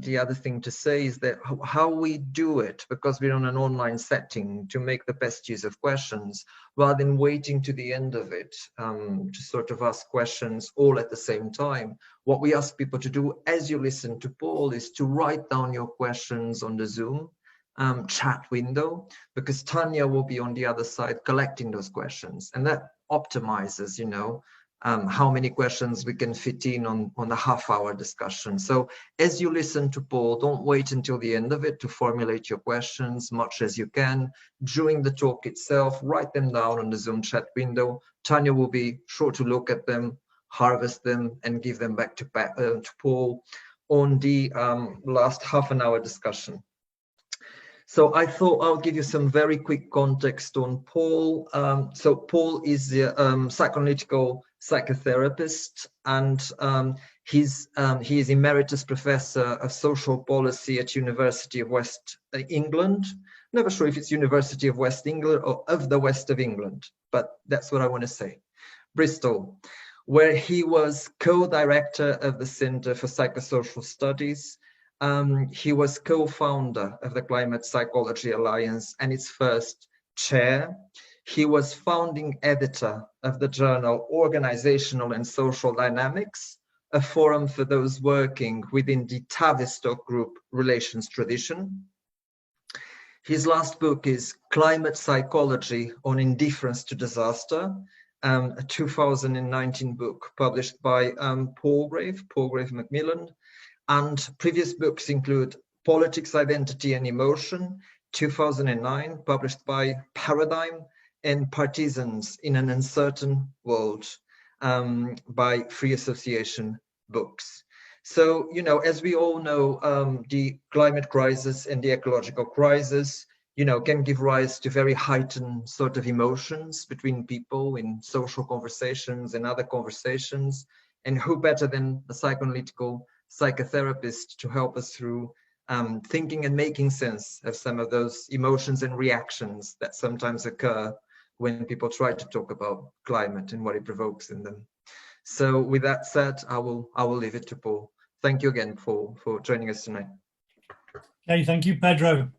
the other thing to say is that how we do it, because we're on an online setting, to make the best use of questions, rather than waiting to the end of it to sort of ask questions all at the same time. What we ask people to do as you listen to Paul is to write down your questions on the Zoom chat window, because Tanya will be on the other side collecting those questions, and that optimizes, you know, how many questions we can fit in on a half-hour discussion. So as you listen to Paul, don't wait until the end of it to formulate your questions much as you can. During the talk itself, write them down on the Zoom chat window. Tanya will be sure to look at them, harvest them, and give them back to Paul on the last half an hour discussion. So I thought I'll give you some very quick context on Paul. So Paul is a psychoanalytical psychotherapist, and he is Emeritus Professor of Social Policy at University of West England. Never sure if it's University of West England or of the West of England, but that's what I want to say. Bristol, where he was co-director of the Centre for Psychosocial Studies. He was co-founder of the Climate Psychology Alliance and its first chair. He was founding editor of the journal Organizational and Social Dynamics, a forum for those working within the Tavistock Group relations tradition. His last book is Climate Psychology on Indifference to Disaster, a 2019 book published by Palgrave Macmillan. And previous books include Politics, Identity and Emotion, 2009, published by Paradigm, and Partisans in an Uncertain World by Free Association Books. So, you know, as we all know, the climate crisis and the ecological crisis, you know, can give rise to very heightened sort of emotions between people in social conversations and other conversations. And who better than the psychoanalytical psychotherapist to help us through thinking and making sense of some of those emotions and reactions that sometimes occur when people try to talk about climate and what it provokes in them. So with that said, I will leave it to Paul. Thank you again for joining us tonight. Okay, thank you, Pedro.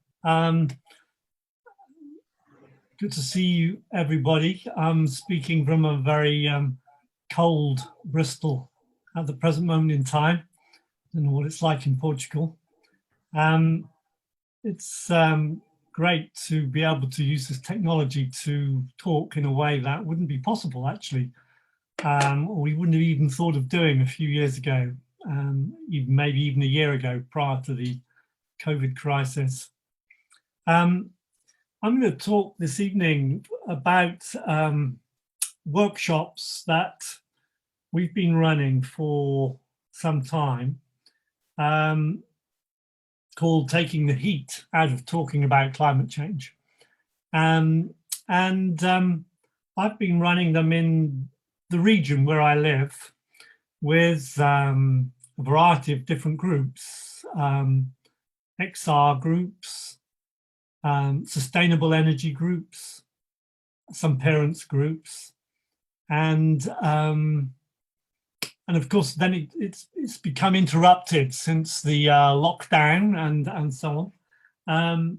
Good to see you, everybody. I'm speaking from a very cold Bristol at the present moment in time. I don't know what it's like in Portugal. It's great to be able to use this technology to talk in a way that wouldn't be possible, actually. Or we wouldn't have even thought of doing a few years ago, maybe even a year ago, prior to the COVID crisis. I'm going to talk this evening about workshops that we've been running for some time, called Taking the Heat Out of Talking About Climate Change. And I've been running them in the region where I live with a variety of different groups, XR groups, sustainable energy groups, some parents groups, and of course then it's become interrupted since the lockdown and so on.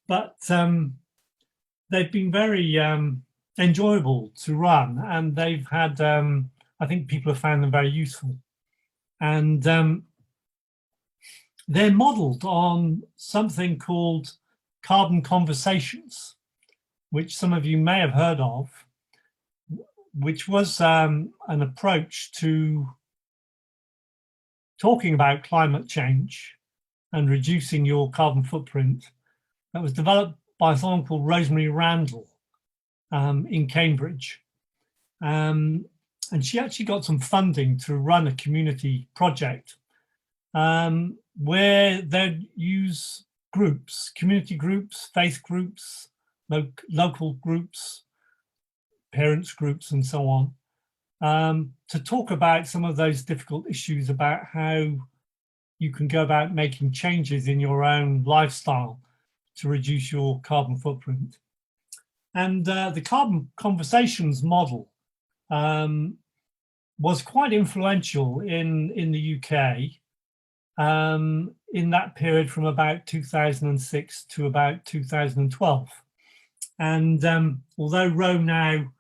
But they've been very enjoyable to run, and they've had, I think people have found them very useful. And they're modelled on something called Carbon Conversations, which some of you may have heard of, which was an approach to talking about climate change and reducing your carbon footprint that was developed by someone called Rosemary Randall in Cambridge. And she actually got some funding to run a community project where they'd use groups, community groups, faith groups, local groups, parents groups, and so on, to talk about some of those difficult issues about how you can go about making changes in your own lifestyle to reduce your carbon footprint. And the Carbon Conversations model was quite influential in the UK. in that period from about 2006 to about 2012. And although Rome now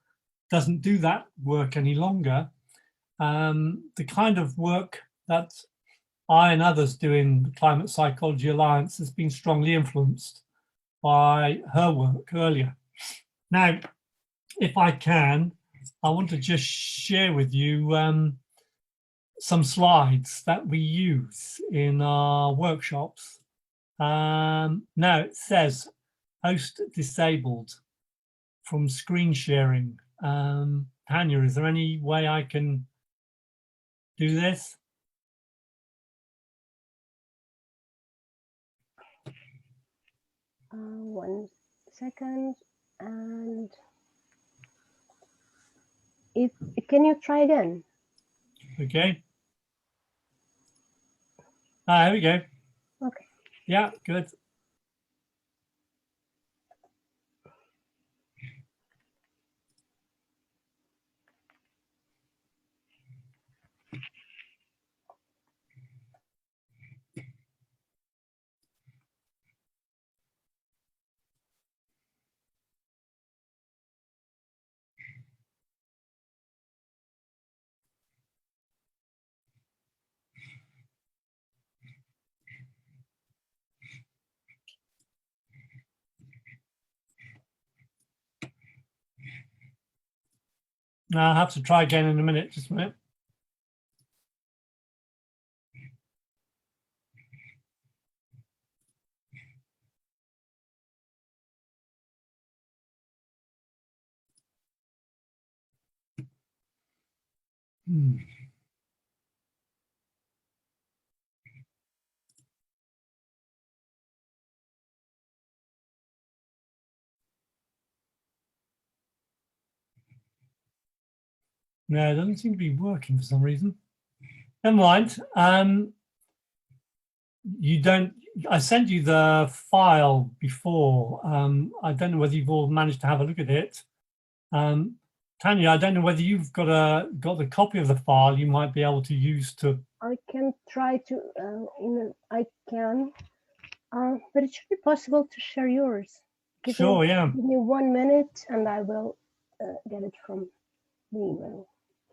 doesn't do that work any longer, the kind of work that I and others do in the Climate Psychology Alliance has been strongly influenced by her work earlier. Now, if I can, I want to just share with you some slides that we use in our workshops. Now it says host disabled from screen sharing. Tanya, is there any way I can do this? One second, and can you try again? Okay. There we go. Okay. Yeah, good. Now I'll have to try again in a minute, just a minute. No, it doesn't seem to be working for some reason. Never mind. I sent you the file before. I don't know whether you've all managed to have a look at it. Tanya, I don't know whether you've got the copy of the file you might be able to use to. I can try to, I can, but it should be possible to share yours. Sure, yeah. Give me 1 minute and I will get it from the email.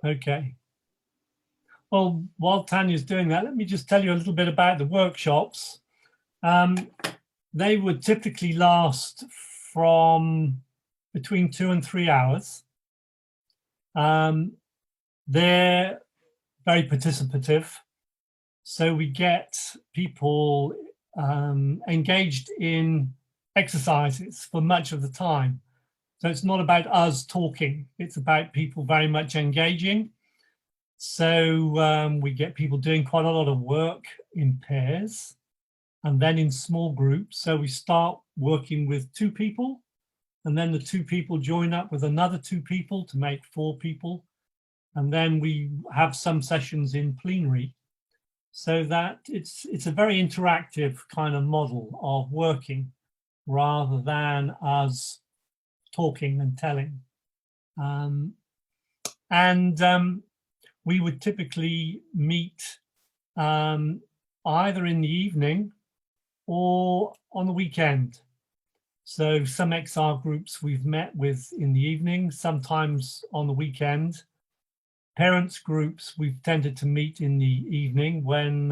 Okay. Well, while Tanya's doing that, let me just tell you a little bit about the workshops. They would typically last from between 2 and 3 hours. They're very participative. So we get people engaged in exercises for much of the time. So it's not about us talking, it's about people very much engaging. So we get people doing quite a lot of work in pairs and then in small groups. So we start working with 2 people, and then the 2 people join up with another 2 people to make 4 people. And then we have some sessions in plenary, so that it's a very interactive kind of model of working rather than us talking and telling. We would typically meet either in the evening or on the weekend. So some XR groups we've met with in the evening, sometimes on the weekend. Parents groups we've tended to meet in the evening when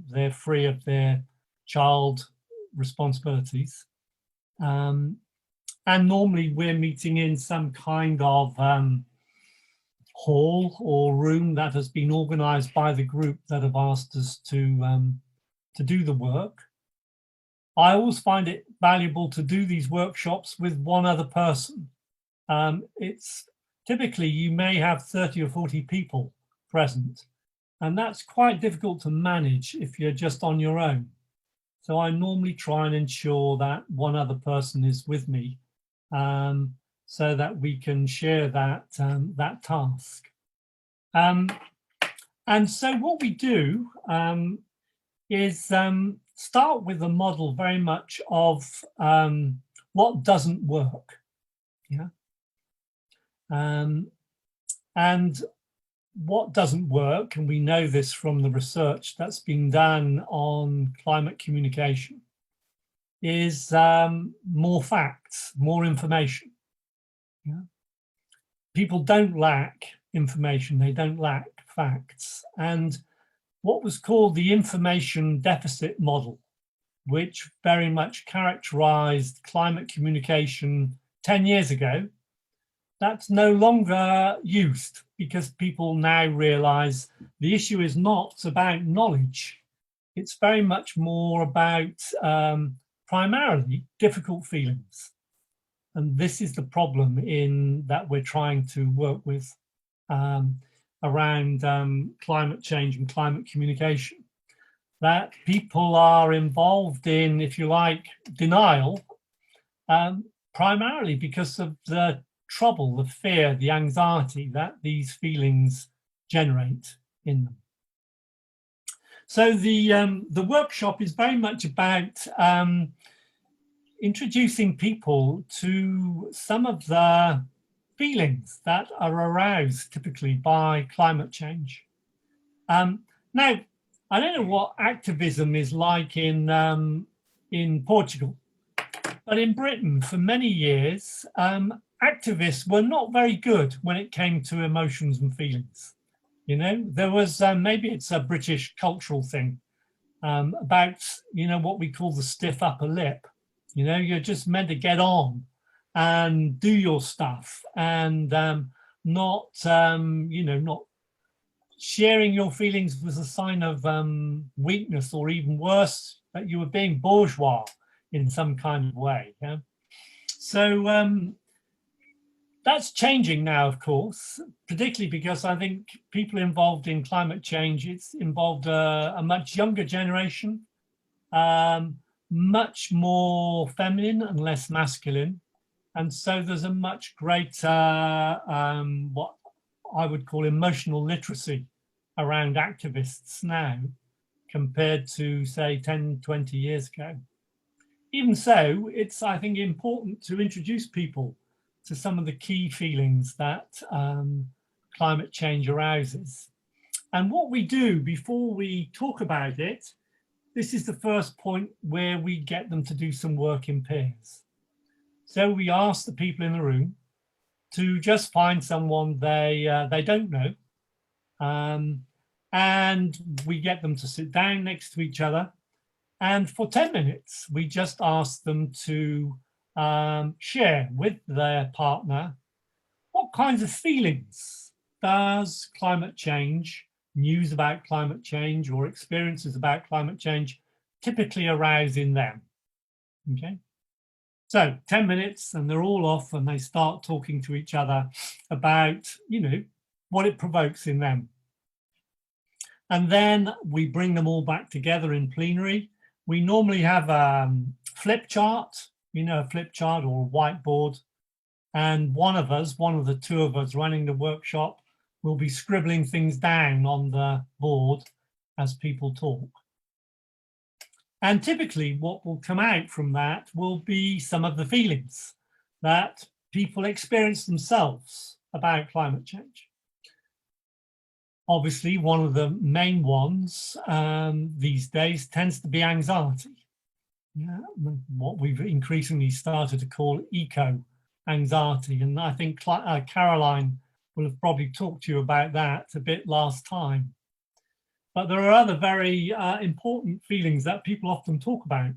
they're free of their child responsibilities. And normally we're meeting in some kind of hall or room that has been organized by the group that have asked us to do the work. I always find it valuable to do these workshops with one other person. It's typically you may have 30 or 40 people present, and that's quite difficult to manage if you're just on your own. So I normally try and ensure that one other person is with me, so that we can share that that task. And so what we do is start with a model very much of what doesn't work. Yeah. And what doesn't work, and we know this from the research that's been done on climate communication, is more facts, more information. Yeah? People don't lack information, they don't lack facts. And what was called the information deficit model, which very much characterized climate communication 10 years ago, that's no longer used, because people now realize the issue is not about knowledge. It's very much more about primarily difficult feelings. And this is the problem in that we're trying to work with around climate change and climate communication. That people are involved in, if you like, denial, primarily because of the trouble, the fear, the anxiety that these feelings generate in them. So the workshop is very much about introducing people to some of the feelings that are aroused typically by climate change. Now, I don't know what activism is like in Portugal, but in Britain for many years, activists were not very good when it came to emotions and feelings. You know, there was, maybe it's a British cultural thing about, you know, what we call the stiff upper lip. You know, you're just meant to get on and do your stuff and not, you know, not sharing your feelings was a sign of weakness, or even worse, that you were being bourgeois in some kind of way. Yeah? So that's changing now, of course, particularly because I think people involved in climate change, it's involved a much younger generation, much more feminine and less masculine. And so there's a much greater, what I would call emotional literacy around activists now compared to, say, 10, 20 years ago. Even so, it's, I think, important to introduce people to some of the key feelings that climate change arouses. And what we do before we talk about it, this is the first point where we get them to do some work in pairs. So we ask the people in the room to just find someone they don't know, and we get them to sit down next to each other. And for 10 minutes, we just ask them to share with their partner what kinds of feelings does climate change, news about climate change, or experiences about climate change typically arouse in them. Okay. So 10 minutes and they're all off and they start talking to each other about, you know, what it provokes in them. And then we bring them all back together in plenary. We normally have a flip chart, you know, a flip chart or a whiteboard. And one of the two of us running the workshop will be scribbling things down on the board as people talk. And typically what will come out from that will be some of the feelings that people experience themselves about climate change. Obviously, one of the main ones these days tends to be anxiety. Yeah, what we've increasingly started to call eco-anxiety. And I think Caroline will have probably talked to you about that a bit last time. But there are other very important feelings that people often talk about.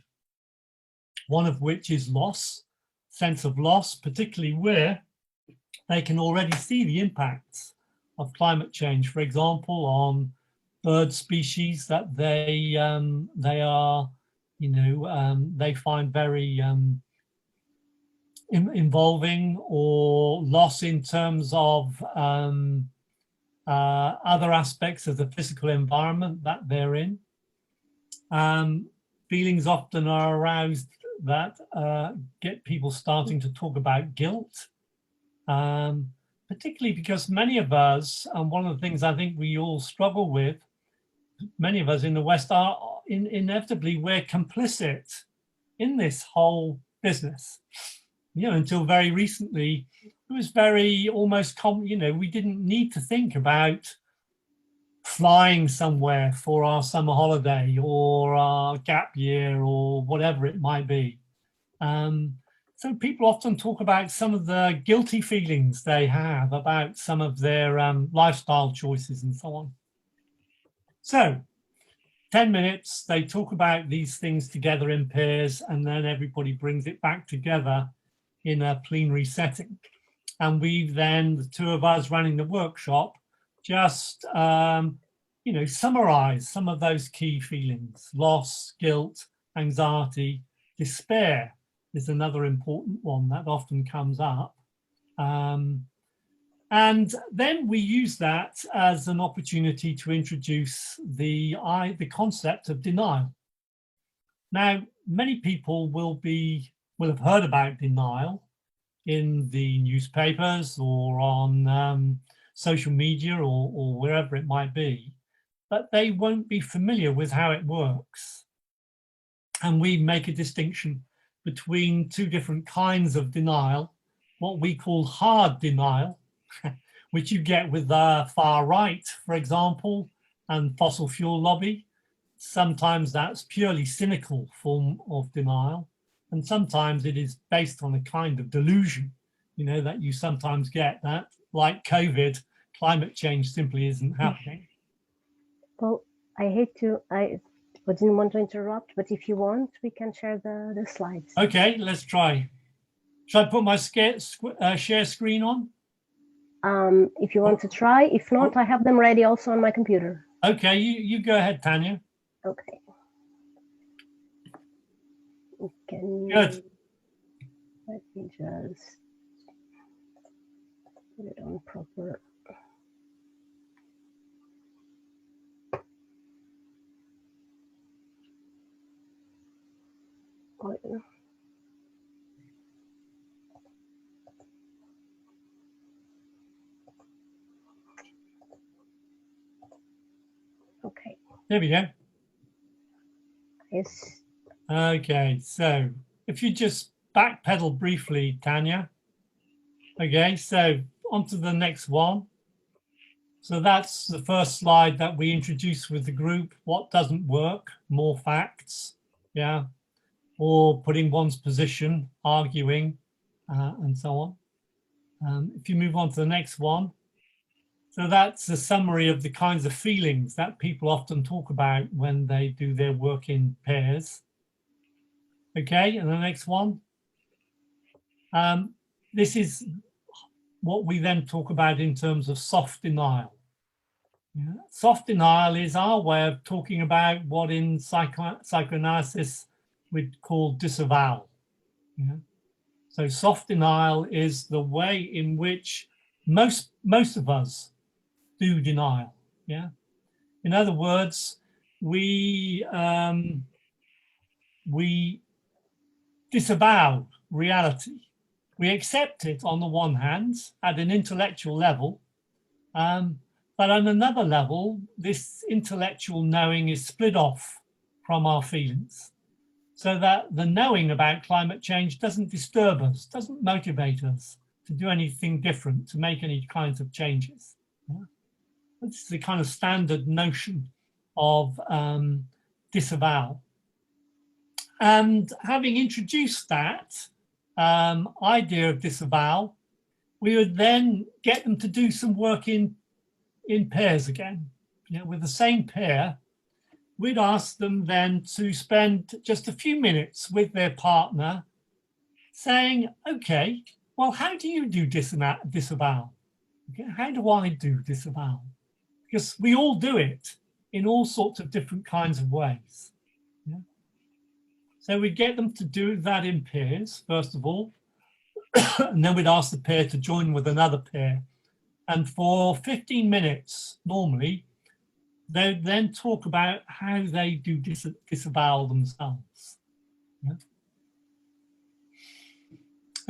One of which is loss, sense of loss, particularly where they can already see the impacts of climate change, for example, on bird species that they are, you know, they find very involving, or loss in terms of other aspects of the physical environment that they're in. Feelings often are aroused that get people starting to talk about guilt, particularly because many of us, and one of the things I think we all struggle with, many of us in the West are inevitably, we're complicit in this whole business. You know, until very recently, it was very almost common, you know, we didn't need to think about flying somewhere for our summer holiday or our gap year or whatever it might be. So people often talk about some of the guilty feelings they have about some of their lifestyle choices and so on. So 10 minutes, they talk about these things together in pairs, and then everybody brings it back together in a plenary setting. And we then, the two of us running the workshop, just, you know, summarize some of those key feelings: loss, guilt, anxiety, despair is another important one that often comes up. And then we use that as an opportunity to introduce the concept of denial. Now, many people will have heard about denial in the newspapers or on social media or wherever it might be, but they won't be familiar with how it works. And we make a distinction between two different kinds of denial: what we call hard denial, which you get with the far right, for example, and fossil fuel lobby. Sometimes that's purely cynical form of denial, and sometimes it is based on a kind of delusion, you know, that you sometimes get, that like COVID, climate change simply isn't happening. Well, I didn't want to interrupt, but if you want, we can share the slides. Okay, let's try. Should I put my share screen on? If you want to try. If not, I have them ready also on my computer. Okay, you go ahead, Tanya. Okay. Good. Let me just put it on proper. Okay. There we go. Yes. Okay, so if you just backpedal briefly, Tanya. Okay, so on to the next one. So that's the first slide that we introduced with the group. What doesn't work? More facts, yeah, or putting one's position, arguing, and so on. If you move on to the next one. So that's a summary of the kinds of feelings that people often talk about when they do their work in pairs. Okay, and the next one. This is what we then talk about in terms of soft denial. Yeah. Soft denial is our way of talking about what in psychoanalysis we'd call disavowal. Yeah. So soft denial is the way in which most of us do denial. Yeah. In other words, we disavow reality. We accept it on the one hand at an intellectual level, but on another level, this intellectual knowing is split off from our feelings, so that the knowing about climate change doesn't disturb us, doesn't motivate us to do anything different, to make any kinds of changes. Yeah? This is the kind of standard notion of disavowal. And having introduced that idea of disavowal, we would then get them to do some work in pairs again. You know, with the same pair, we'd ask them then to spend just a few minutes with their partner saying, okay, well, how do you do disavowal? Okay, how do I do disavowal? Because we all do it in all sorts of different kinds of ways. Yeah? So we get them to do that in pairs, first of all, and then we'd ask the pair to join with another pair. And for 15 minutes, normally, they then talk about how they do disavowal themselves. Yeah?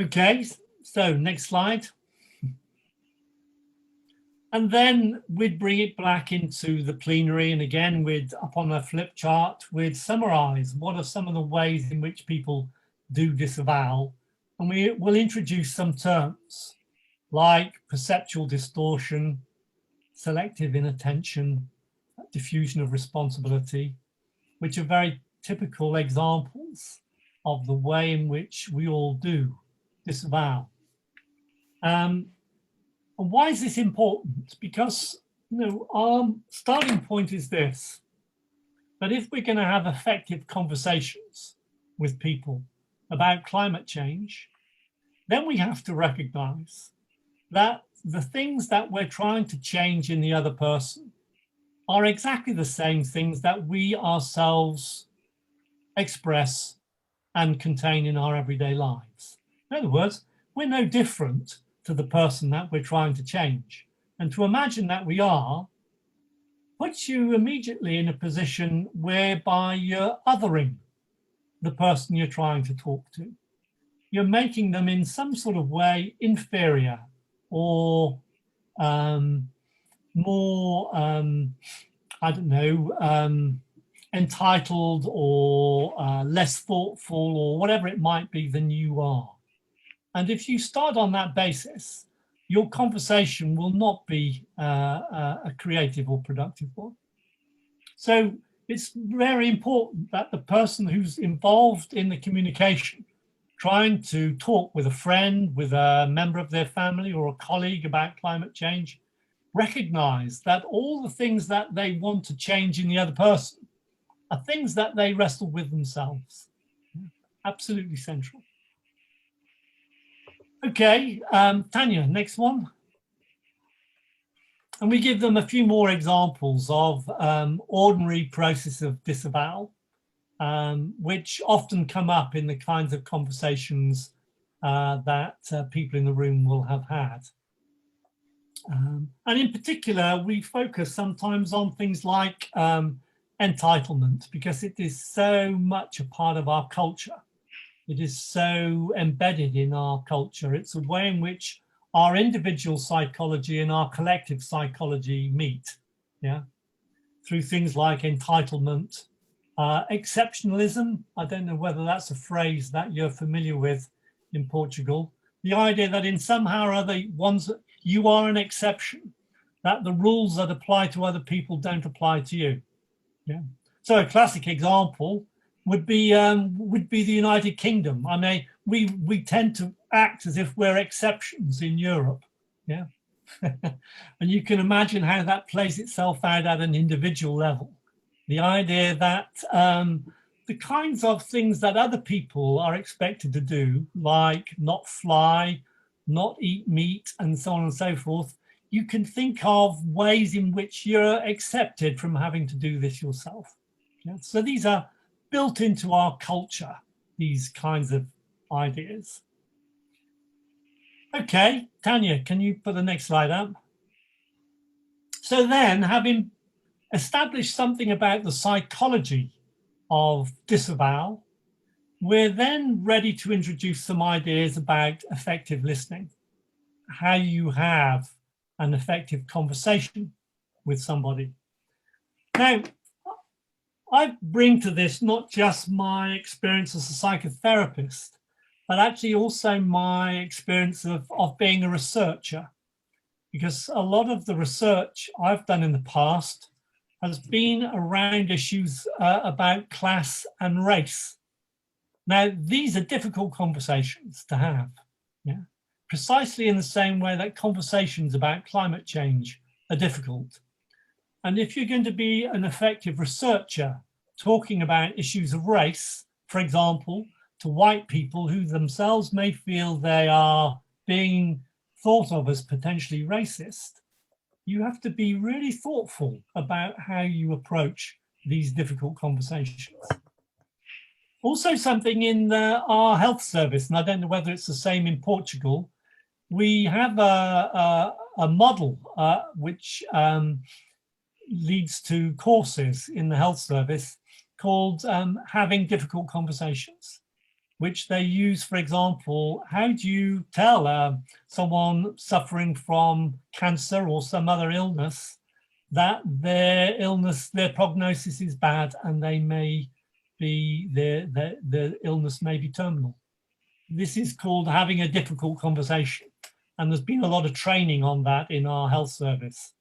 Okay, so next slide. And then we'd bring it back into the plenary, and again, we'd, up on a flip chart, we'd summarize what are some of the ways in which people do disavow, and we will introduce some terms like perceptual distortion, selective inattention, diffusion of responsibility, which are very typical examples of the way in which we all do disavow. And why is this important? Because, our starting point is this, that if we're going to have effective conversations with people about climate change, then we have to recognize that the things that we're trying to change in the other person are exactly the same things that we ourselves express and contain in our everyday lives. In other words, we're no different to the person that we're trying to change. And to imagine that we are puts you immediately in a position whereby you're othering the person you're trying to talk to. You're making them in some sort of way inferior or more, I don't know, entitled or less thoughtful or whatever it might be than you are. And if you start on that basis, your conversation will not be a creative or productive one. So it's very important that the person who's involved in the communication, trying to talk with a friend, with a member of their family or a colleague about climate change, recognize that all the things that they want to change in the other person are things that they wrestle with themselves. Absolutely central. Okay, Tanya, next one. And we give them a few more examples of ordinary process of disavowal, which often come up in the kinds of conversations that people in the room will have had. And in particular, we focus sometimes on things like entitlement, because it is so much a part of our culture. It is so embedded in our culture. It's a way in which our individual psychology and our collective psychology meet, through things like entitlement, exceptionalism. I don't know whether that's a phrase that you're familiar with in Portugal. The idea that in somehow or other, you are an exception, that the rules that apply to other people don't apply to you. So a classic example would be the United Kingdom. I mean, we tend to act as if we're exceptions in Europe, and you can imagine how that plays itself out at an individual level. The idea that the kinds of things that other people are expected to do, like not fly, not eat meat, and so on and so forth, you can think of ways in which you're accepted from having to do this yourself. So these are built into our culture, these kinds of ideas. Okay, Tanya, can you put the next slide up? So then, having established something about the psychology of disavowal, we're then ready to introduce some ideas about effective listening, how you have an effective conversation with somebody. Now, I bring to this not just my experience as a psychotherapist, but actually also my experience of being a researcher, because a lot of the research I've done in the past has been around issues about class and race. Now, these are difficult conversations to have, precisely in the same way that conversations about climate change are difficult. And if you're going to be an effective researcher talking about issues of race, for example, to white people who themselves may feel they are being thought of as potentially racist, you have to be really thoughtful about how you approach these difficult conversations. Also, something in our health service, and I don't know whether it's the same in Portugal, we have a model which leads to courses in the health service called Having Difficult Conversations, which they use, for example, how do you tell someone suffering from cancer or some other illness that their prognosis is bad and they may be, their illness may be terminal. This is called having a difficult conversation. And there's been a lot of training on that in our health service.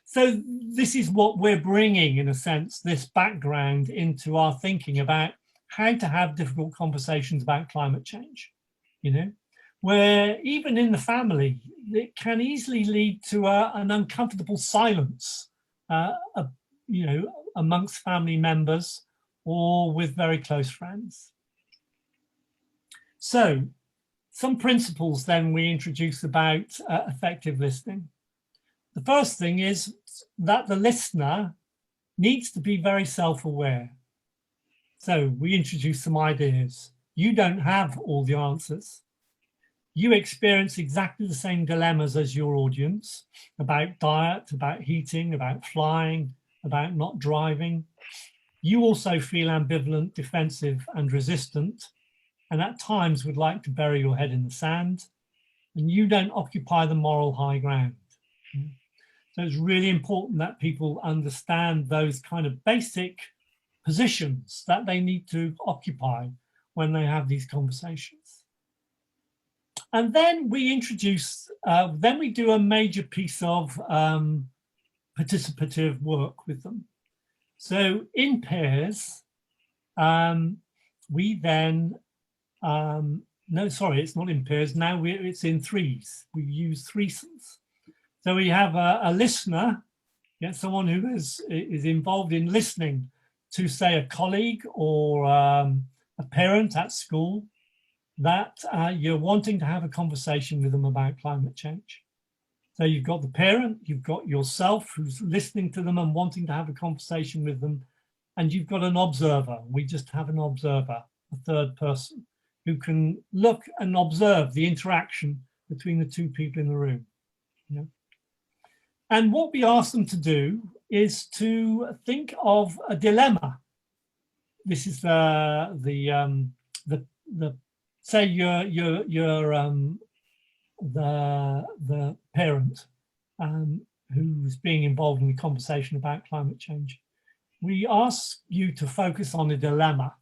So this is what we're bringing, in a sense, this background into our thinking about how to have difficult conversations about climate change, you know, where even in the family, it can easily lead to an uncomfortable silence, you know, amongst family members or with very close friends. So some principles then we introduce about effective listening. The first thing is that the listener needs to be very self-aware. So we introduce some ideas. You don't have all the answers. You experience exactly the same dilemmas as your audience about diet, about heating, about flying, about not driving. You also feel ambivalent, defensive, and resistant, and at times would like to bury your head in the sand, and you don't occupy the moral high ground. So it's really important that people understand those kind of basic positions that they need to occupy when they have these conversations. And then we introduce, then we do a major piece of participative work with them. So in pairs, we then, no, sorry, it's not in pairs. Now it's in threes. We use threesomes. So we have a listener, yeah, someone who is involved in listening to, say, a colleague or a parent at school that you're wanting to have a conversation with them about climate change. So you've got the parent, you've got yourself who's listening to them and wanting to have a conversation with them, and you've got an observer. We just have an observer, a third person, who can look and observe the interaction between the two people in the room. Yeah. And what we ask them to do is to think of a dilemma. This is say you're the parent who's being involved in the conversation about climate change. We ask you to focus on a dilemma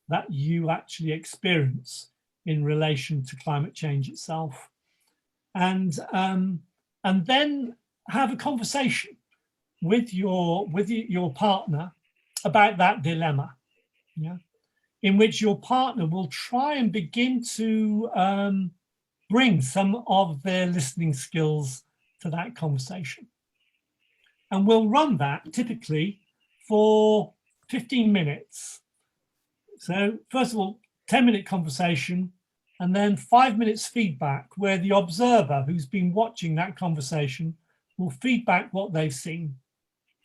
that you actually experience in relation to climate change itself, and then have a conversation with your partner about that dilemma, yeah, in which your partner will try and begin to bring some of their listening skills to that conversation. And we'll run that typically for 15 minutes. So first of all, 10-minute conversation, and then 5 minutes feedback, where the observer who's been watching that conversation will feedback what they've seen.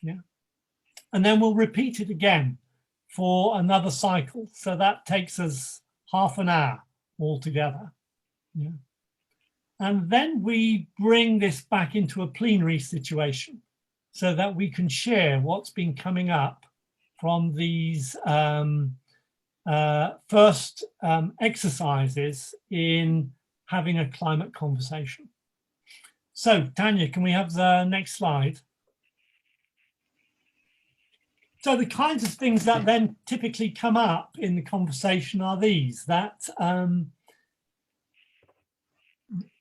Yeah. And then we'll repeat it again for another cycle. So that takes us half an hour altogether. Yeah. And then we bring this back into a plenary situation so that we can share what's been coming up from these first exercises in having a climate conversation. So, Tanya, can we have the next slide? So the kinds of things that then typically come up in the conversation are these, that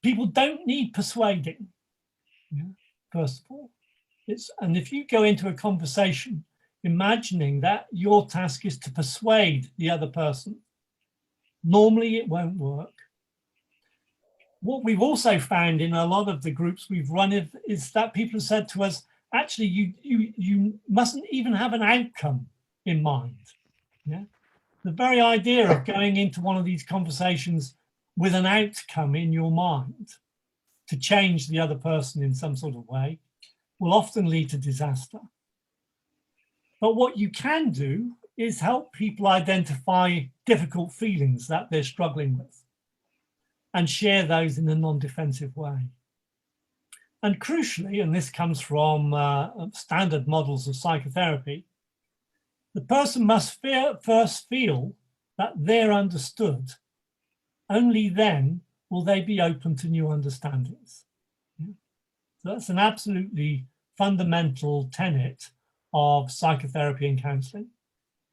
people don't need persuading, yeah, first of all. And if you go into a conversation imagining that your task is to persuade the other person, normally it won't work. What we've also found in a lot of the groups we've run is that people have said to us, actually, you mustn't even have an outcome in mind. Yeah? The very idea of going into one of these conversations with an outcome in your mind to change the other person in some sort of way will often lead to disaster. But what you can do is help people identify difficult feelings that they're struggling with and share those in a non-defensive way. And crucially, and this comes from standard models of psychotherapy, the person must first feel that they're understood. Only then will they be open to new understandings. Yeah? So that's an absolutely fundamental tenet of psychotherapy and counselling.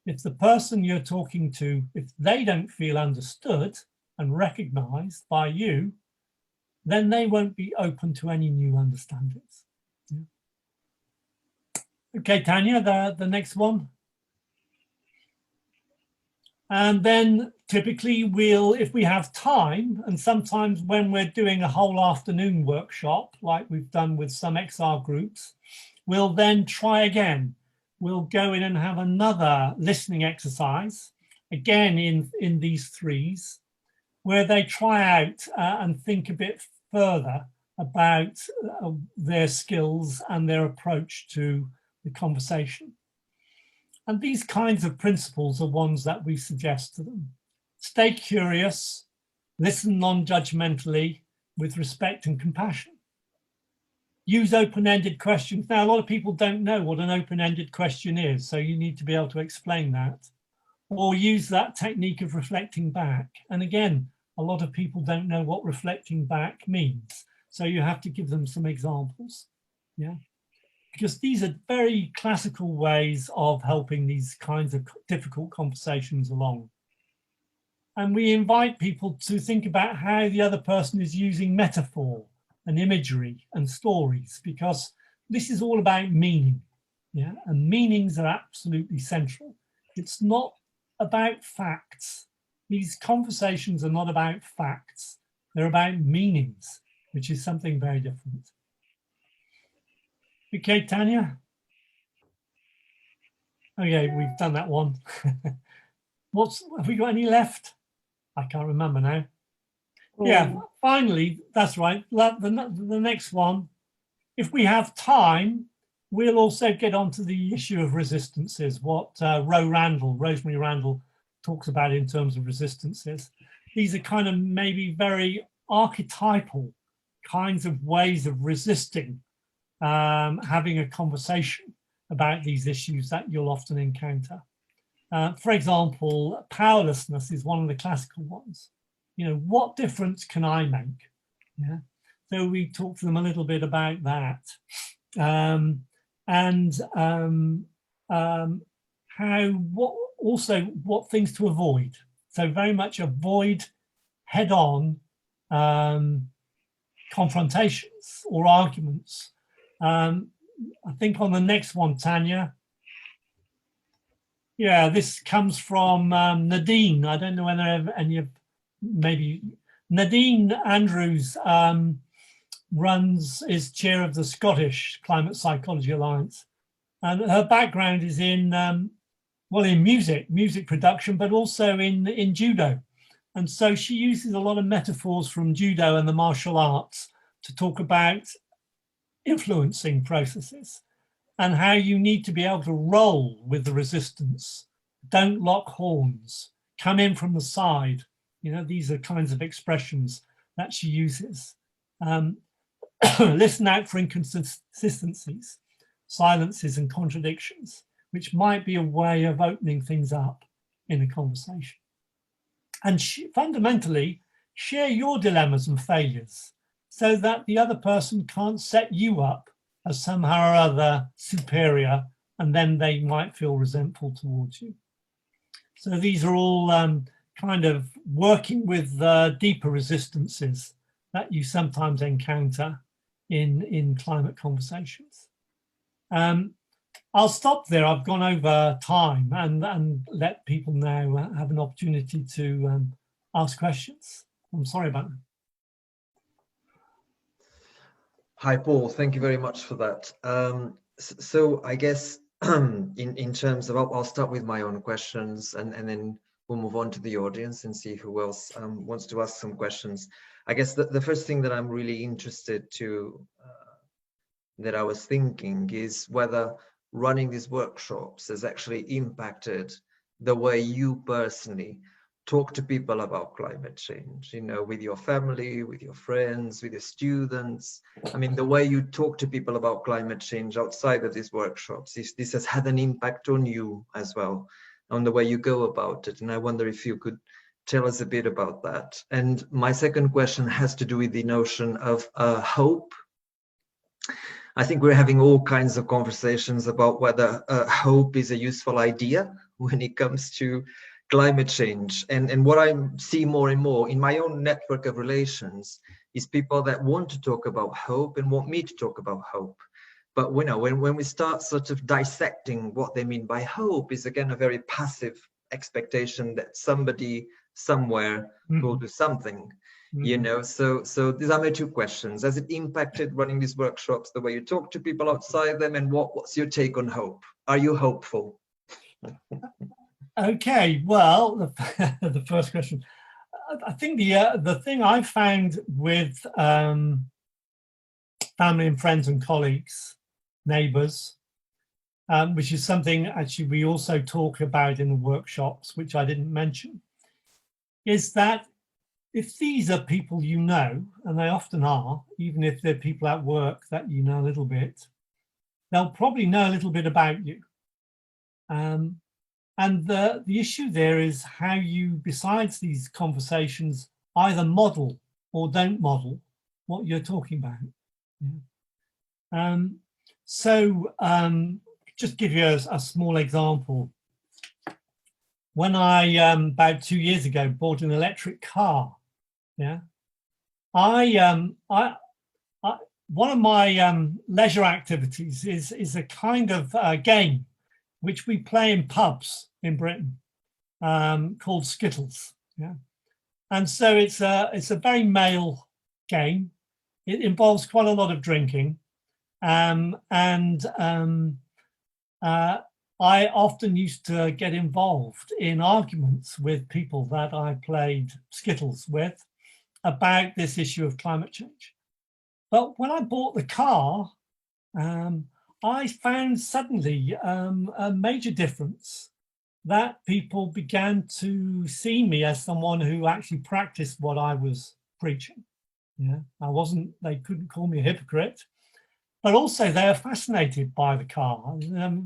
If the person you're talking to, if they don't feel understood and recognised by you, then they won't be open to any new understandings. Yeah. Okay, Tanya, the next one. And then typically we'll, if we have time, and sometimes when we're doing a whole afternoon workshop, like we've done with some XR groups, we'll then try again. We'll go in and have another listening exercise, again in these threes, where they try out and think a bit further about their skills and their approach to the conversation. And these kinds of principles are ones that we suggest to them. Stay curious, listen non-judgmentally with respect and compassion. Use open-ended questions. Now, a lot of people don't know what an open-ended question is, so you need to be able to explain that. Or use that technique of reflecting back. And again, a lot of people don't know what reflecting back means, so you have to give them some examples. Yeah. Because these are very classical ways of helping these kinds of difficult conversations along. And we invite people to think about how the other person is using metaphor and imagery and stories, because this is all about meaning. Yeah, and meanings are absolutely central. It's not about facts. These conversations are not about facts. They're about meanings, which is something very different. Okay, Tanya. Okay, we've done that one. Have we got any left? I can't remember now. Yeah, finally, that's right. The next one, if we have time, we'll also get onto the issue of resistances, what Rosemary Randall talks about in terms of resistances. These are kind of maybe very archetypal kinds of ways of resisting having a conversation about these issues that you'll often encounter. For example, powerlessness is one of the classical ones. You know, what difference can I make? Yeah. So we talk to them a little bit about that. What things to avoid. So very much avoid head-on confrontations or arguments. I think on the next one, Tanya. Yeah, this comes from Nadine. I don't know whether any of, maybe Nadine Andrews is chair of the Scottish Climate Psychology Alliance. And her background is in, well, in music production, but also in judo. And so she uses a lot of metaphors from judo and the martial arts to talk about influencing processes and how you need to be able to roll with the resistance. Don't lock horns, come in from the side. You know, these are kinds of expressions that she uses. Listen out for inconsistencies, silences and contradictions, which might be a way of opening things up in a conversation. And fundamentally, share your dilemmas and failures so that the other person can't set you up as somehow or other superior, and then they might feel resentful towards you. So these are all kind of working with deeper resistances that you sometimes encounter in climate conversations. I'll stop there. I've gone over time and let people now have an opportunity to ask questions. I'm sorry about that. Hi, Paul. Thank you very much for that. So I guess in terms of, I'll start with my own questions and then we'll move on to the audience and see who else wants to ask some questions. I guess the first thing that I'm really interested to, that I was thinking is whether running these workshops has actually impacted the way you personally talk to people about climate change, you know, with your family, with your friends, with your students. I mean, the way you talk to people about climate change outside of these workshops, this has had an impact on you as well, on the way you go about it. And I wonder if you could tell us a bit about that. And my second question has to do with the notion of hope. I think we're having all kinds of conversations about whether hope is a useful idea when it comes to climate change. And what I see more and more in my own network of relations is people that want to talk about hope and want me to talk about hope. But when we start sort of dissecting what they mean by hope, is again a very passive expectation that somebody somewhere will do something. So these are my two questions. Has it impacted running these workshops, the way you talk to people outside them, and what's your take on hope? Are you hopeful? Okay, well, the first question, I think the thing I found with family and friends and colleagues, neighbours, which is something actually we also talk about in the workshops, which I didn't mention, is that if these are people you know, and they often are, even if they're people at work that you know a little bit, they'll probably know a little bit about you. And the issue there is how you, besides these conversations, either model or don't model what you're talking about. Just give you a small example. When I, about 2 years ago, bought an electric car, one of my leisure activities is a kind of game which we play in pubs in Britain, called Skittles. And so it's a very male game. It involves quite a lot of drinking, I often used to get involved in arguments with people that I played Skittles with about this issue of climate change. But when I bought the car, I found suddenly a major difference, that people began to see me as someone who actually practiced what I was preaching. They couldn't call me a hypocrite, but also they are fascinated by the car.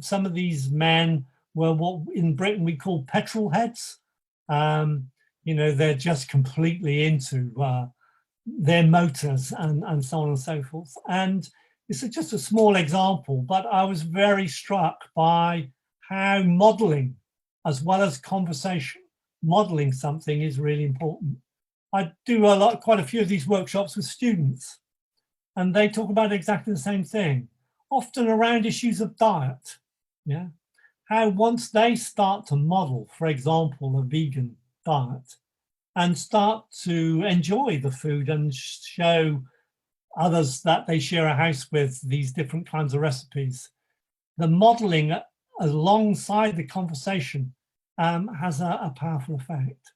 Some of these men were what in Britain we call petrol heads. They're just completely into their motors and so on and so forth. And it's just a small example, but I was very struck by how modeling, as well as conversation, modeling something is really important. I do quite a few of these workshops with students, and they talk about exactly the same thing, often around issues of diet. How once they start to model, for example, a vegan diet, and start to enjoy the food and show others that they share a house with these different kinds of recipes, the modeling alongside the conversation has a powerful effect.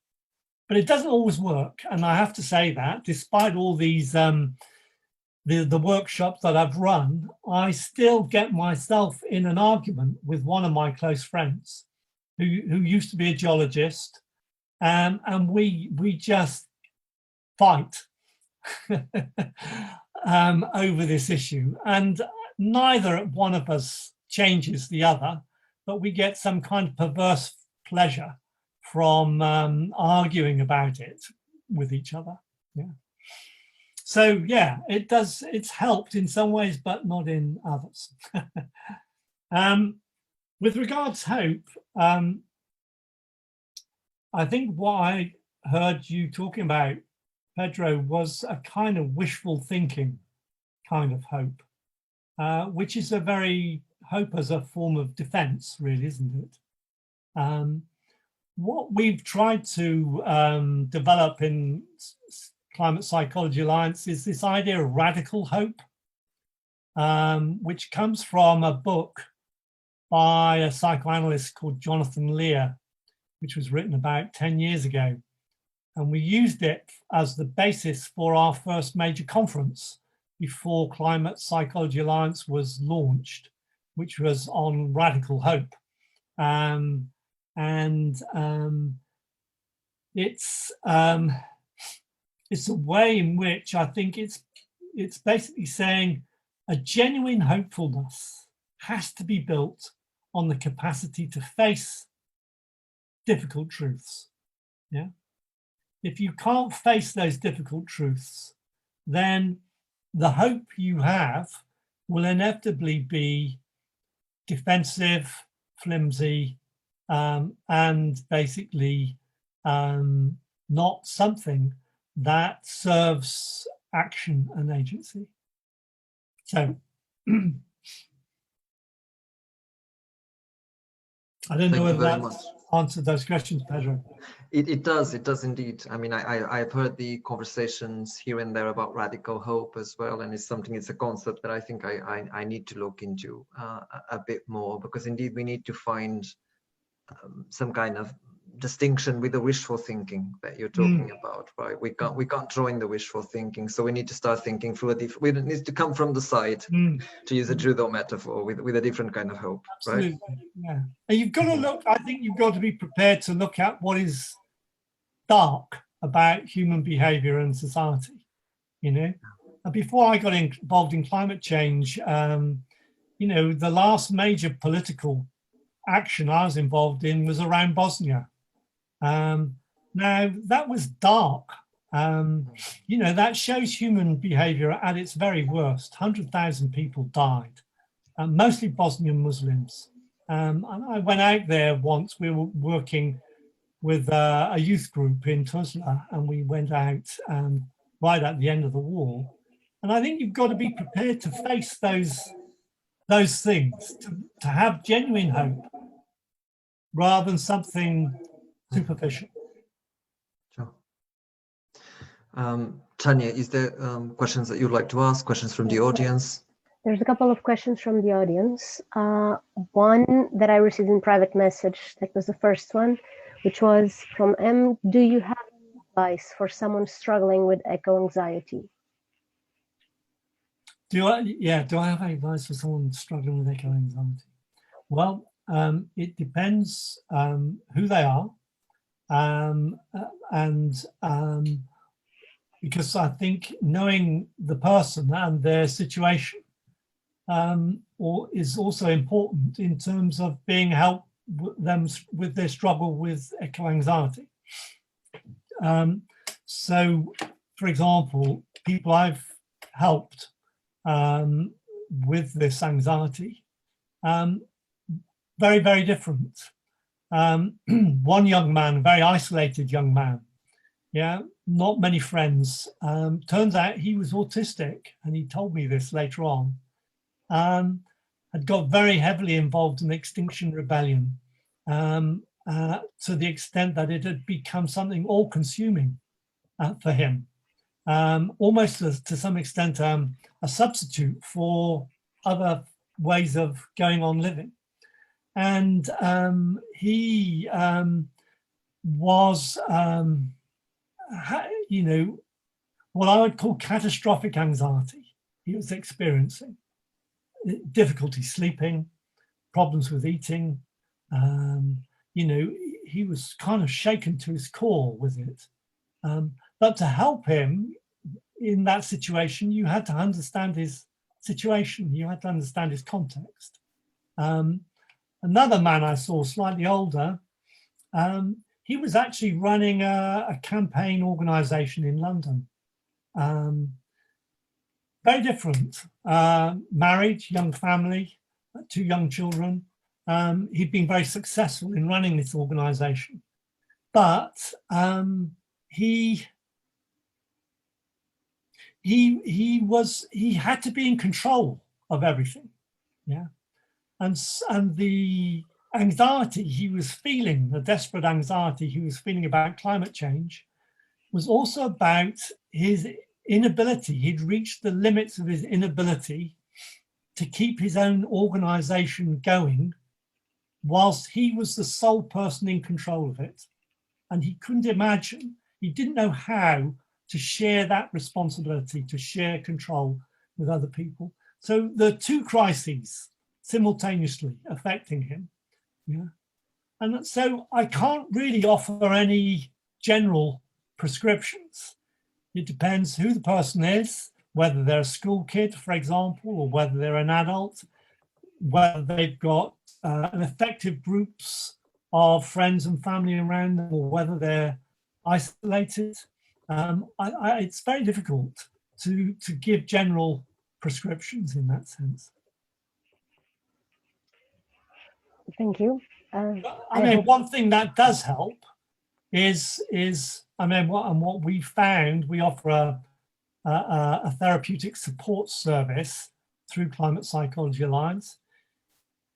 But it doesn't always work, and I have to say that despite all these the workshops that I've run, I still get myself in an argument with one of my close friends who used to be a geologist, and we just fight over this issue, and neither one of us changes the other, but we get some kind of perverse pleasure from arguing about it with each other. So it's helped in some ways, but not in others. With regards to hope, I think what I heard you talking about, Pedro, was a kind of wishful thinking kind of hope, which is a very hope as a form of defense, really, isn't it? What we've tried to develop in Climate Psychology Alliance is this idea of radical hope, which comes from a book by a psychoanalyst called Jonathan Lear, which was written about 10 years ago. And we used it as the basis for our first major conference before Climate Psychology Alliance was launched, which was on radical hope. It's a way in which I think it's basically saying a genuine hopefulness has to be built on the capacity to face difficult truths. If you can't face those difficult truths, then the hope you have will inevitably be defensive, flimsy, and basically not something that serves action and agency. So I don't know Thank you whether very that's much. answered those questions, Pedro. It does indeed. I mean, I've heard the conversations here and there about radical hope as well, and it's a concept that I think I need to look into a bit more, because indeed we need to find some kind of distinction with the wishful thinking that you're talking about, right? We can't join the wishful thinking, so we need to start thinking through we need to come from the side, to use a judo metaphor, with a different kind of hope. Absolutely, right? yeah. And you've got to look, I think you've got to be prepared to look at what is dark about human behavior and society, you know. And before I got involved in climate change, you know, the last major political action I was involved in was around Bosnia. Now that was dark. You know, that shows human behavior at its very worst. 100,000 people died, mostly Bosnian Muslims. And I went out there once. We were working with a youth group in Tuzla, and we went out right at the end of the war. And I think you've got to be prepared to face those things, to have genuine hope rather than something superficial. Sure. Tanya, is there questions that you'd like to ask, questions from the audience? There's a couple of questions from the audience. One that I received in private message, that was the first one, which was from M. Do you have advice for someone struggling with eco-anxiety? Do I have advice for someone struggling with eco-anxiety? Well, it depends who they are, because I think knowing the person and their situation is also important in terms of being helped them with their struggle with eco-anxiety. So, for example, people I've helped with this anxiety, very, very different. One young man, very isolated young man, yeah, not many friends. Turns out he was autistic, and he told me this later on. Had got very heavily involved in Extinction Rebellion, to the extent that it had become something all-consuming for him, almost to some extent a substitute for other ways of going on living. And he was, you know, what I would call catastrophic anxiety. He was experiencing difficulty sleeping, problems with eating. You know, he was kind of shaken to his core with it. But to help him in that situation, you had to understand his situation. You had to understand his context. Another man I saw, slightly older, he was actually running a campaign organization in London. Very different. Married, young family, 2 young children. He'd been very successful in running this organization, but he had to be in control of everything, yeah. And the anxiety he was feeling, the desperate anxiety he was feeling about climate change, was also about his inability. He'd reached the limits of his inability to keep his own organization going whilst he was the sole person in control of it. And he couldn't imagine, he didn't know how to share that responsibility, to share control with other people. So the 2 crises simultaneously affecting him. Yeah. And so I can't really offer any general prescriptions. It depends who the person is, whether they're a school kid, for example, or whether they're an adult, whether they've got an effective groups of friends and family around them, or whether they're isolated. It's very difficult to give general prescriptions in that sense. Thank you. I mean, one thing that does help is I mean, what we found, we offer a therapeutic support service through Climate Psychology Alliance.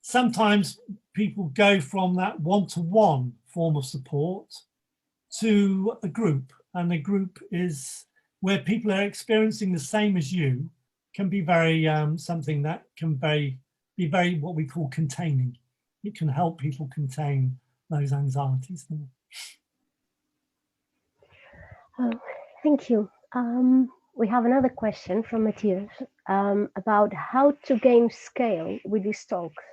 sometimes people go from that one-to-one form of support to a group, and a group is where people are experiencing the same as you, can be very something that can be very what we call containing. It can help people contain those anxieties. Thank you. We have another question from Matthias about how to gain scale with these talks,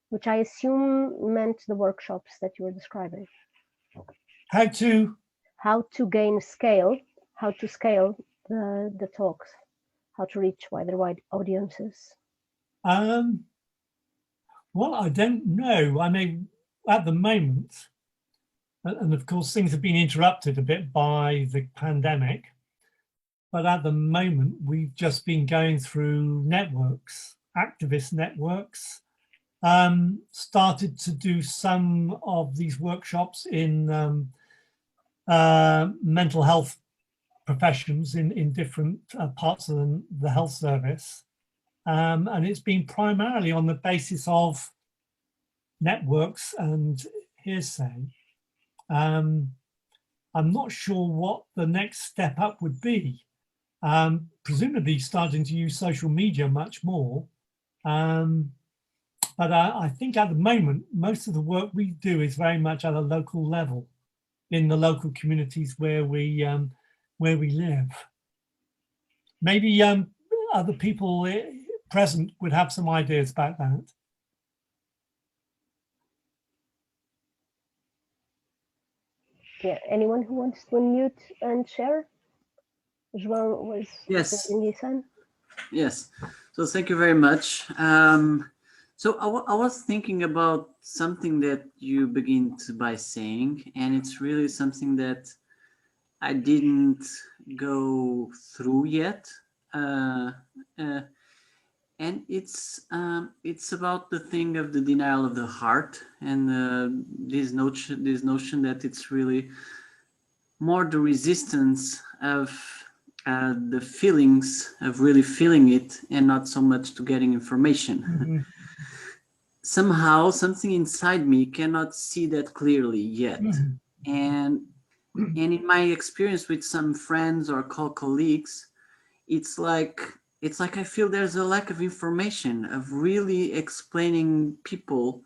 which I assume meant the workshops that you were describing. How to gain scale, how to scale the talks, how to reach wide audiences. Well, I don't know. I mean, at the moment, and of course things have been interrupted a bit by the pandemic, but at the moment we've just been going through networks, activist networks, started to do some of these workshops in mental health professions in different parts of the health service. And it's been primarily on the basis of networks and hearsay. I'm not sure what the next step up would be. Presumably starting to use social media much more. But I think at the moment, most of the work we do is very much at a local level, in the local communities where we live. Maybe other people present would have some ideas about that. Yeah, anyone who wants to unmute and share? João was raising his hand. Yes, so thank you very much. So I was thinking about something that you begin by saying, and it's really something that I didn't go through yet. And it's about the thing of the denial of the heart, and this notion that it's really more the resistance of the feelings of really feeling it, and not so much to getting information. Mm-hmm. Somehow something inside me cannot see that clearly yet. Mm-hmm. And in my experience with some friends or colleagues, it's like I feel there's a lack of information, of really explaining people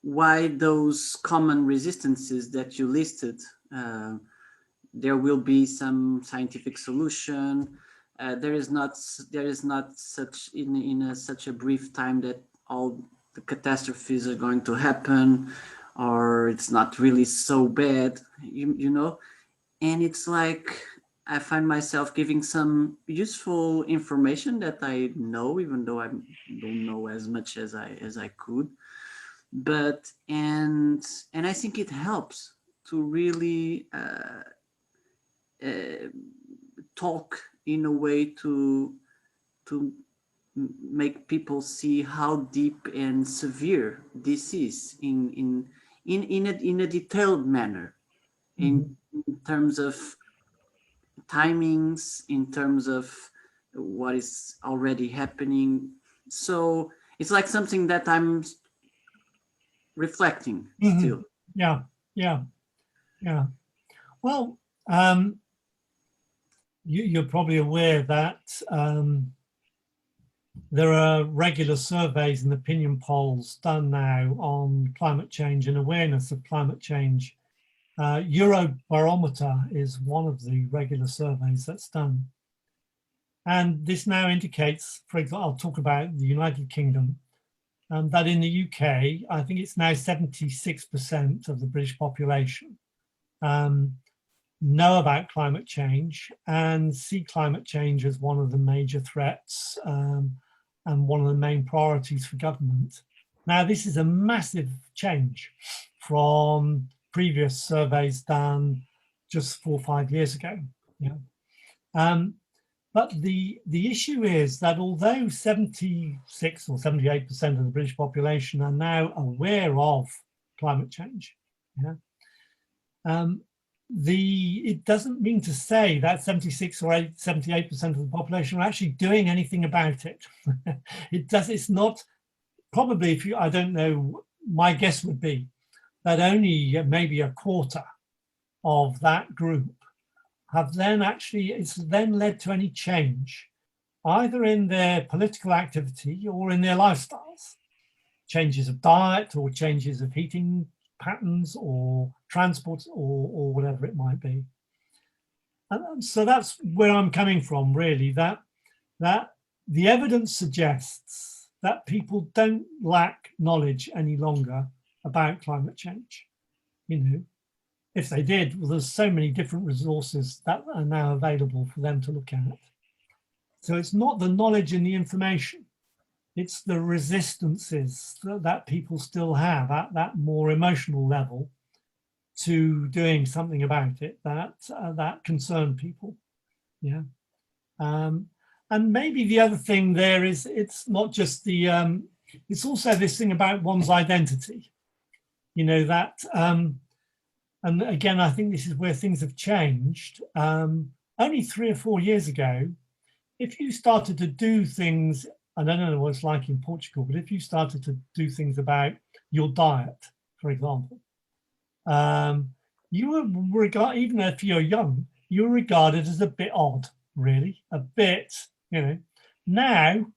why those common resistances that you listed, there will be some scientific solution. There is not such in such a brief time that all the catastrophes are going to happen, or it's not really so bad, you know. And it's like I find myself giving some useful information that I know, even though I don't know as much as I could. But and I think it helps to really talk in a way to make people see how deep and severe this is in a detailed manner, in terms of timings, in terms of what is already happening. So it's like something that I'm reflecting still. Yeah. Well, you're probably aware that there are regular surveys and opinion polls done now on climate change and awareness of climate change. Eurobarometer is one of the regular surveys that's done. And this now indicates, for example, I'll talk about the United Kingdom, that in the UK, I think it's now 76% of the British population know about climate change and see climate change as one of the major threats and one of the main priorities for government. Now, this is a massive change from previous surveys done just 4 or 5 years ago. Yeah. But the issue is that although 76 or 78% of the British population are now aware of climate change, yeah, it doesn't mean to say that 76 or 78% of the population are actually doing anything about it. It's not, probably, if you, I don't know, my guess would be that only maybe a quarter of that group have then actually, it's then led to any change, either in their political activity or in their lifestyles. Changes of diet or changes of heating patterns or transport or whatever it might be. And so that's where I'm coming from, really, that the evidence suggests that people don't lack knowledge any longer about climate change. You know, if they did, well, there's so many different resources that are now available for them to look at. So it's not the knowledge and the information, it's the resistances that people still have at that more emotional level to doing something about it that concern people. Yeah. And maybe the other thing there is, it's not just the, it's also this thing about one's identity, you know, that, and again, I think this is where things have changed. Only 3 or 4 years ago, if you started to do things, and I don't know what it's like in Portugal, but if you started to do things about your diet, for example, you were regarded, even if you're young, you're regarded as a bit odd, really, a bit, you know. Now,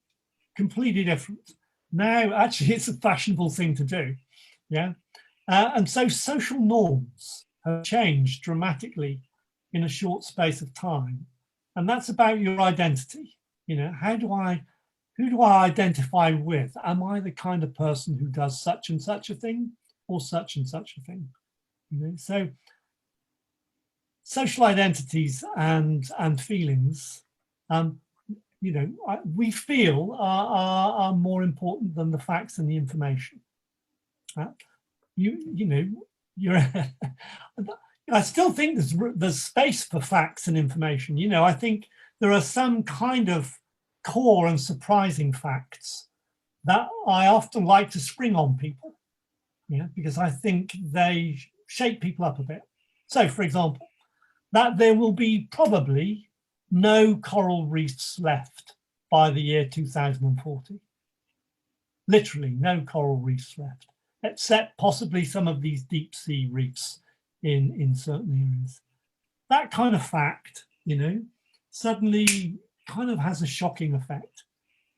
completely different. Now, actually, it's a fashionable thing to do, yeah. And so social norms have changed dramatically in a short space of time. And that's about your identity. You know, who do I identify with? Am I the kind of person who does such and such a thing or such and such a thing? You know, so social identities and feelings, you know, we feel are more important than the facts and the information. You know, you're. I still think there's space for facts and information. You know, I think there are some kind of core and surprising facts that I often like to spring on people, yeah, because I think they shake people up a bit. So, for example, that there will be probably no coral reefs left by the year 2040. Literally no coral reefs left, except possibly some of these deep sea reefs in certain areas. That kind of fact, you know, suddenly kind of has a shocking effect.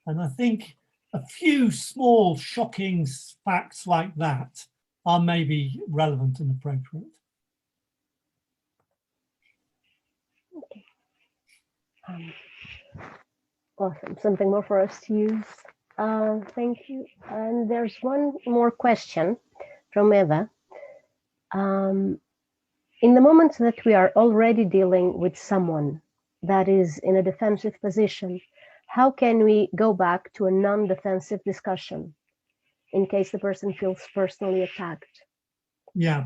And I think a few small shocking facts like that are maybe relevant and appropriate. Okay. Awesome, something more for us to use. Thank you. And there's one more question from Eva. In the moment that we are already dealing with someone that is in a defensive position, how can we go back to a non-defensive discussion in case the person feels personally attacked? Yeah,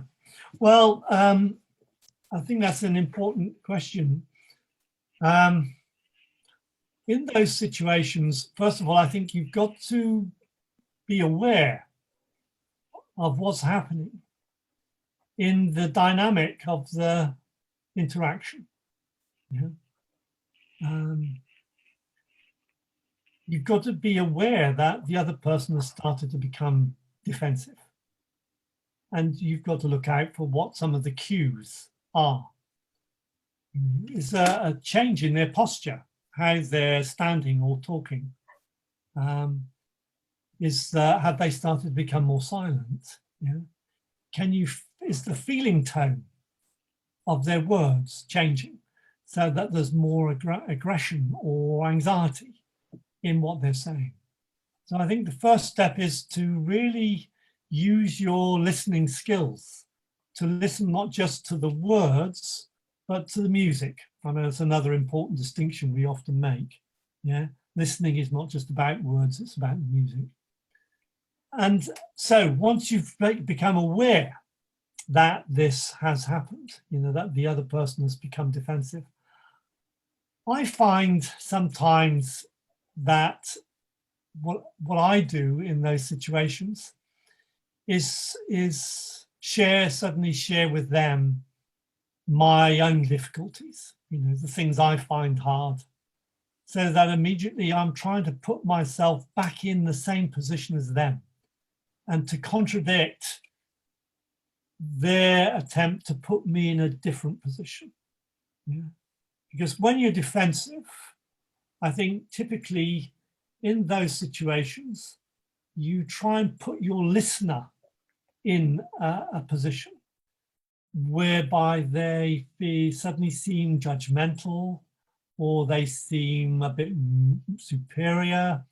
well, I think that's an important question. In those situations, first of all, I think you've got to be aware of what's happening in the dynamic of the interaction. Yeah. You've got to be aware that the other person has started to become defensive. And you've got to look out for what some of the cues are. Is there a change in their posture, how they're standing or talking? Have they started to become more silent? Yeah. Is the feeling tone of their words changing so that there's more aggression or anxiety in what they're saying? So I think the first step is to really use your listening skills to listen not just to the words, but to the music. I know it's another important distinction we often make. Yeah, listening is not just about words, it's about the music. And so once you've become aware that this has happened, you know, that the other person has become defensive, I find sometimes that what I do in those situations is suddenly share with them my own difficulties, the things I find hard, so that immediately I'm trying to put myself back in the same position as them and to contradict their attempt to put me in a different position. Yeah. Because when you're defensive, I think typically in those situations, you try and put your listener in a position whereby they suddenly seem judgmental, or they seem a bit superior,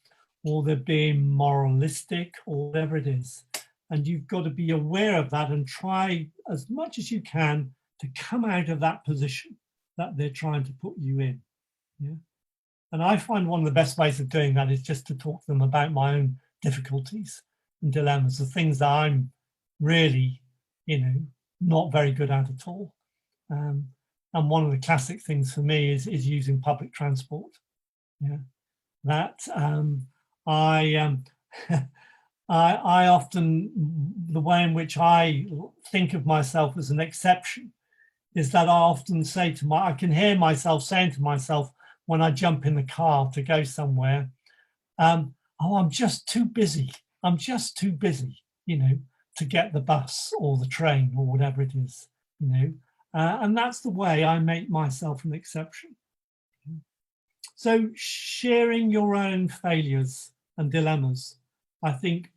or they're being moralistic, or whatever it is. And you've got to be aware of that and try as much as you can to come out of that position that they're trying to put you in. Yeah. And I find one of the best ways of doing that is just to talk to them about my own difficulties and dilemmas, the things that I'm really, not very good at all. And one of the classic things for me is using public transport. Yeah, that I often, the way in which I think of myself as an exception is that I often say I can hear myself saying to myself when I jump in the car to go somewhere, oh, I'm just too busy. I'm just too busy, to get the bus or the train or whatever it is, and that's the way I make myself an exception. So sharing your own failures and dilemmas, I think,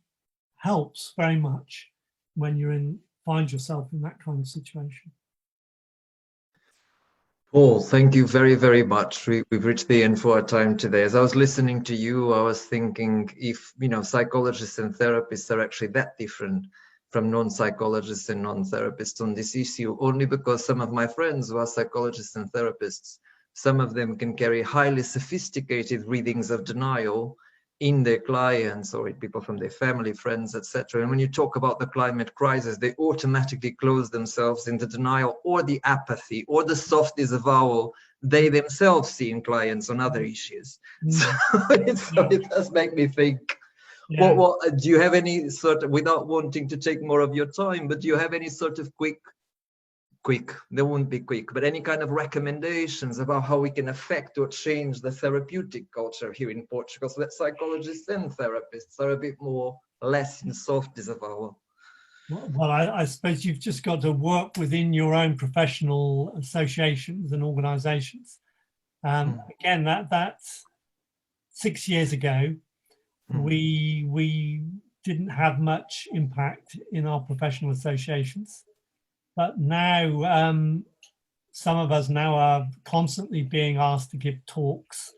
helps very much when you find yourself in that kind of situation. Paul, thank you very, very much. We've reached the end for our time today. As I was listening to you, I was thinking if, psychologists and therapists are actually that different from non-psychologists and non-therapists on this issue, only because some of my friends who are psychologists and therapists, some of them can carry highly sophisticated readings of denial in their clients or in people from their family, friends, etc. And when you talk about the climate crisis, they automatically close themselves in the denial or the apathy or the soft disavowal they themselves see in clients on other issues. So it does make me think, what do you have any sort of, without wanting to take more of your time, but do you have any sort of quick, they won't be quick, but any kind of recommendations about how we can affect or change the therapeutic culture here in Portugal so that psychologists and therapists are a bit less in soft disavowal? Well, I suppose you've just got to work within your own professional associations and organizations. Again, that's 6 years ago. We didn't have much impact in our professional associations. But now, some of us now are constantly being asked to give talks,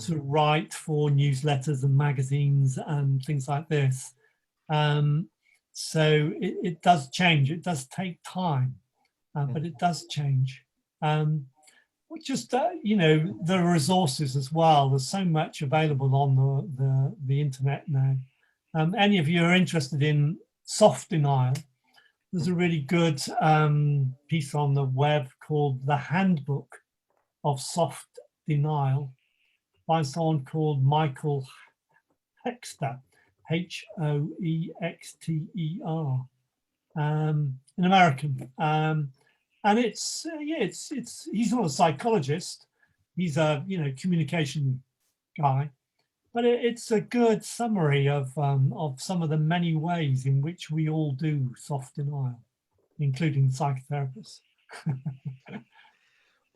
to write for newsletters and magazines and things like this. So it does change. It does take time, but it does change. Just, the resources as well. There's so much available on the internet now. Any of you are interested in soft denial, there's a really good piece on the web called The Handbook of Soft Denial by someone called Michael Hexter, Hoexter, an American. And it's he's not a psychologist, he's a communication guy, but it's a good summary of some of the many ways in which we all do soft denial, including psychotherapists.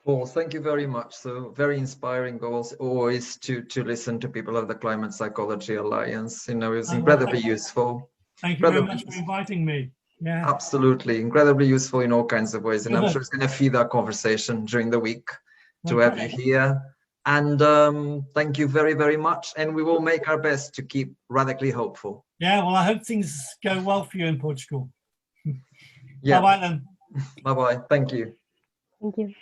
Paul, thank you very much. So very inspiring always to listen to people of the Climate Psychology Alliance. It was incredibly useful. Thank you very much for inviting me. Yeah, absolutely, incredibly useful in all kinds of ways, and I'm sure it's going to feed our conversation during the week to have you here. And thank you very, very much. And we will make our best to keep radically hopeful. Yeah, well, I hope things go well for you in Portugal. Yeah. Bye-bye then. Bye-bye. Thank you. Thank you.